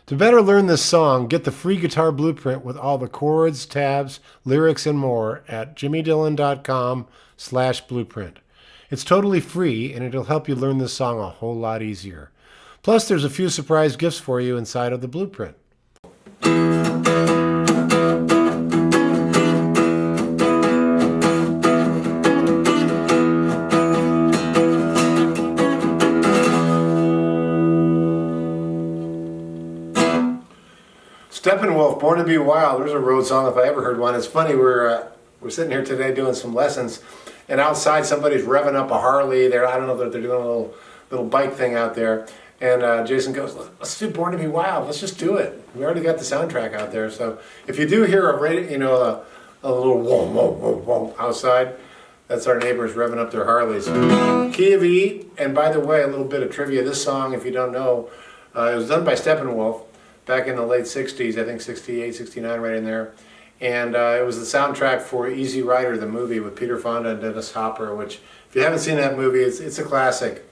To better learn this song, get the free guitar blueprint with all the chords, tabs, lyrics, and more at jimidillon.com/blueprint. It's totally free, and it'll help you learn this song a whole lot easier. Plus, there's a few surprise gifts for you inside of the blueprint. Steppenwolf, Born to Be Wild. There's a road song if I ever heard one. It's funny, we're sitting here today doing some lessons, and outside somebody's revving up a Harley. I don't know if they're doing a little bike thing out there. And Jason goes, let's do Born to Be Wild. Let's just do it. We already got the soundtrack out there. So if you do hear a little whoa, whoa, whoa, whoa outside, that's our neighbors revving up their Harleys. Key of E, and by the way, a little bit of trivia. This song, if you don't know, it was done by Steppenwolf back in the late 60s, I think 68, 69, right in there. And it was the soundtrack for Easy Rider, the movie with Peter Fonda and Dennis Hopper, which, if you haven't seen that movie, it's a classic.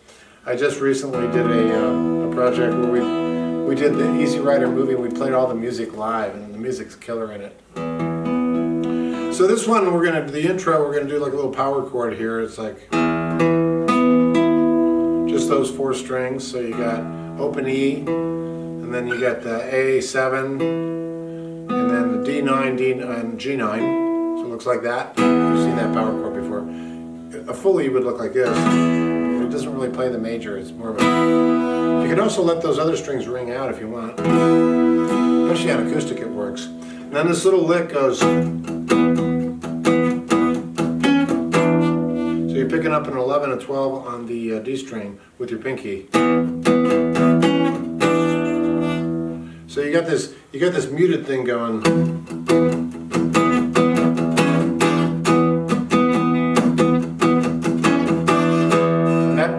I just recently did a project where we did the Easy Rider movie, and we played all the music live, and the music's killer in it. So this one, the intro, we're gonna do like a little power chord here. It's like just those 4 strings. So you got open E, and then you got the A7, and then the D9, and G9. So it looks like that. You've seen that power chord before. A full E would look like this. It doesn't really play the major. It's more of a... You can also let those other strings ring out if you want. Especially on acoustic it works. And then this little lick goes... So you're picking up an 11 and 12 on the D string with your pinky. So you got this muted thing going.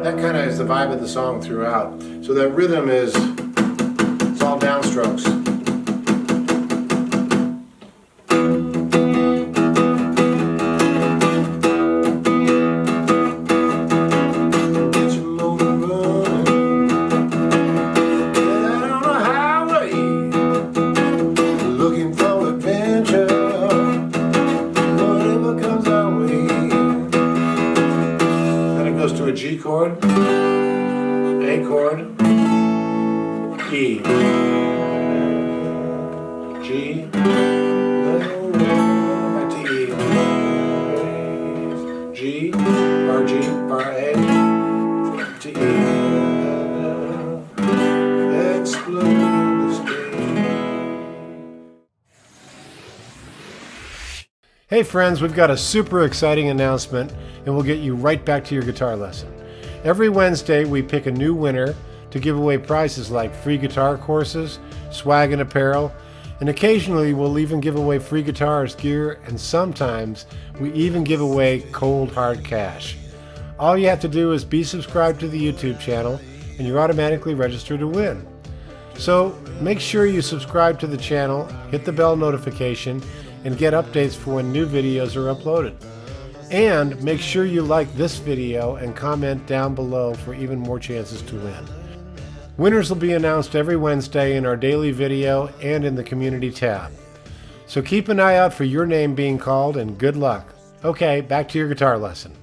That kind of is the vibe of the song throughout. So that rhythm it's all downstrokes. To a G chord, A chord, E, G, back to E, G, bar G, bar A, to E, explode the space. Hey friends, we've got a super exciting announcement, and we'll get you right back to your guitar lesson. Every Wednesday we pick a new winner to give away prizes like free guitar courses, swag and apparel, and occasionally we'll even give away free guitars, gear, and sometimes we even give away cold hard cash. All you have to do is be subscribed to the YouTube channel and you're automatically registered to win. So make sure you subscribe to the channel, hit the bell notification, and get updates for when new videos are uploaded. And make sure you like this video and comment down below for even more chances to win. Winners will be announced every Wednesday in our daily video and in the community tab. So keep an eye out for your name being called, and good luck. Okay, back to your guitar lesson.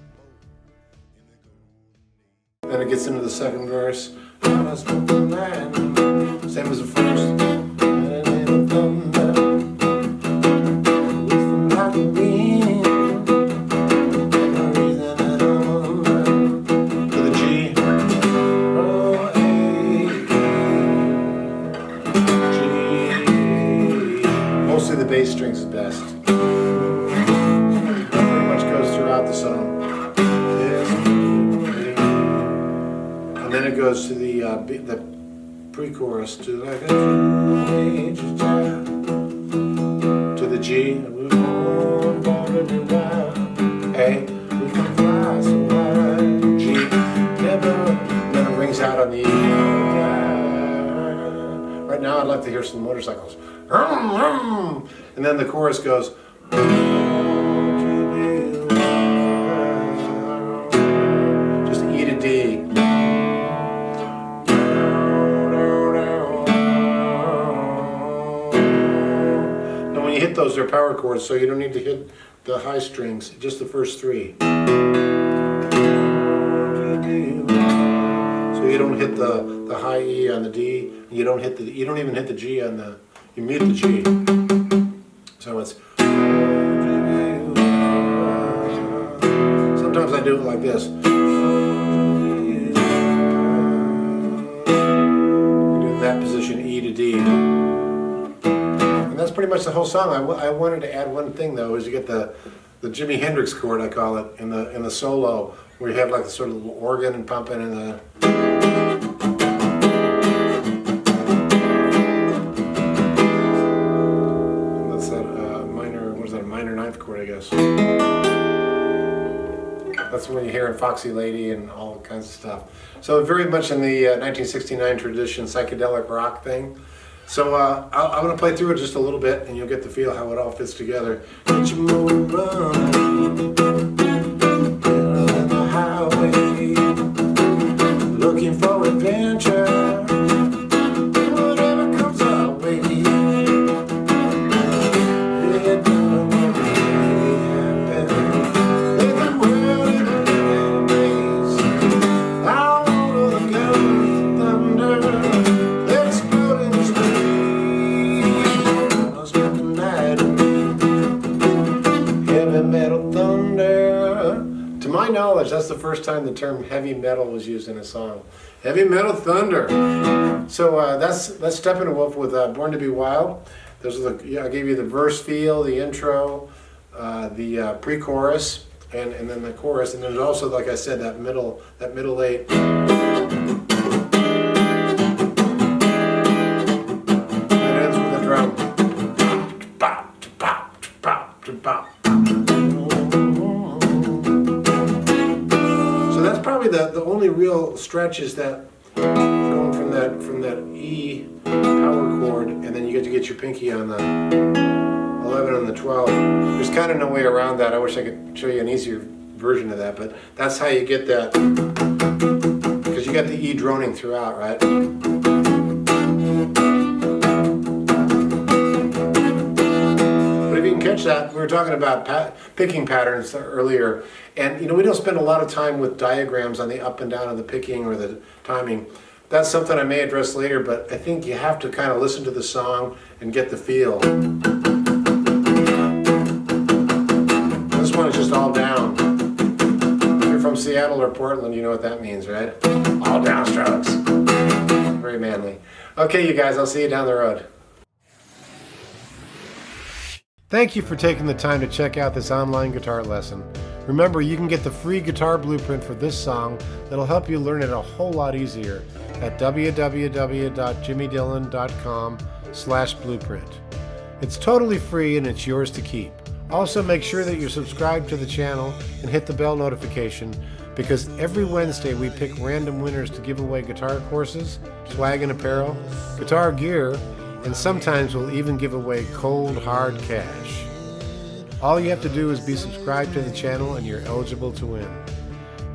Then it gets into the second verse. Same as the first. The bass strings is best. Pretty much goes throughout the song. And then it goes to the pre-chorus to like to the G. A. We can fly so high. G. Never. And then it rings out on the E. Right now I'd like to hear some motorcycles. And then the chorus goes. Just E to D. hit those, they're power chords, so you don't need to hit the high strings, just the first three. So you don't hit the high E on the D, you don't even hit the G on the, you mute the G. So it's, sometimes I do it like this. Do that position, E to D. And that's pretty much the whole song. I wanted to add one thing though, is you get the Jimi Hendrix chord, I call it, in the solo, where you have like the sort of little organ and pumping and the. And that's that minor, what is that, a minor ninth chord, I guess. That's when you hear in Foxy Lady and all kinds of stuff. So very much in the 1969 tradition, psychedelic rock thing. So I'm going to play through it just a little bit, and you'll get to feel how it all fits together. Get your motor running, on the highway, looking for adventure, whatever comes our way. We're doing what really happened. Let the world in a days. Out of the gun thunder, let's go to the heavy metal thunder. To my knowledge, that's the first time the term heavy metal was used in a song. Heavy metal thunder. So that's Steppenwolf with Born to Be Wild. Those are I gave you the verse feel, the intro, the pre-chorus, and then the chorus. And there's also, like I said, that middle eight. So that's probably the only real stretch, is that going from that E power chord, and then you get to get your pinky on the 11 and the 12. There's kind of no way around that. I wish I could show you an easier version of that, but that's how you get that, because you got the E droning throughout, right? Catch that. We were talking about picking patterns earlier, and we don't spend a lot of time with diagrams on the up and down of the picking or the timing. That's something I may address later, but I think you have to kind of listen to the song and get the feel. This one is just all down. If you're from Seattle or Portland, you know what that means, right? All down strokes. Very manly. Okay, you guys, I'll see you down the road. Thank you for taking the time to check out this online guitar lesson. Remember, you can get the free guitar blueprint for this song that'll help you learn it a whole lot easier at www.jimidillon.com/blueprint. It's totally free and it's yours to keep. Also, make sure that you're subscribed to the channel and hit the bell notification, because every Wednesday we pick random winners to give away guitar courses, swag and apparel, guitar gear, and sometimes we'll even give away cold, hard cash. All you have to do is be subscribed to the channel and you're eligible to win.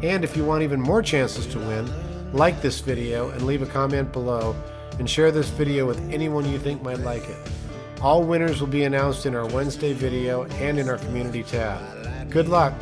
And if you want even more chances to win, like this video and leave a comment below, and share this video with anyone you think might like it. All winners will be announced in our Wednesday video and in our community tab. Good luck!